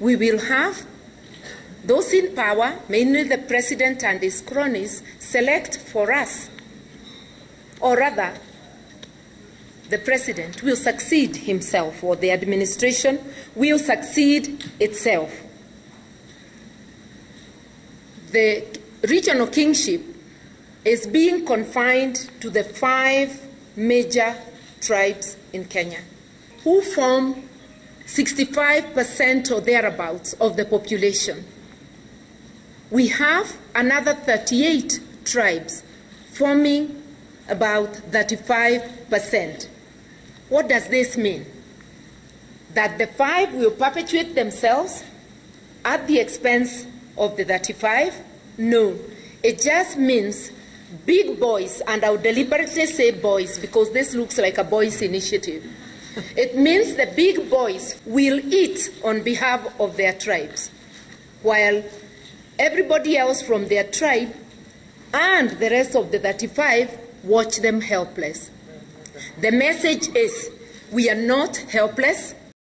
we will have those in power, mainly the president and his cronies, select for us, or rather, the president will succeed himself, or the administration will succeed itself. The regional kingship is being confined to the 5 major tribes in Kenya, who form 65% or thereabouts of the population. We have another 38 tribes forming about 35%. What does this mean? That the 5 will perpetuate themselves at the expense of the 35? No. It just means big boys, and I'll deliberately say boys because this looks like a boys' initiative. It means the big boys will eat on behalf of their tribes, while everybody else from their tribe and the rest of the 35 watch them helpless. The message is, we are not helpless,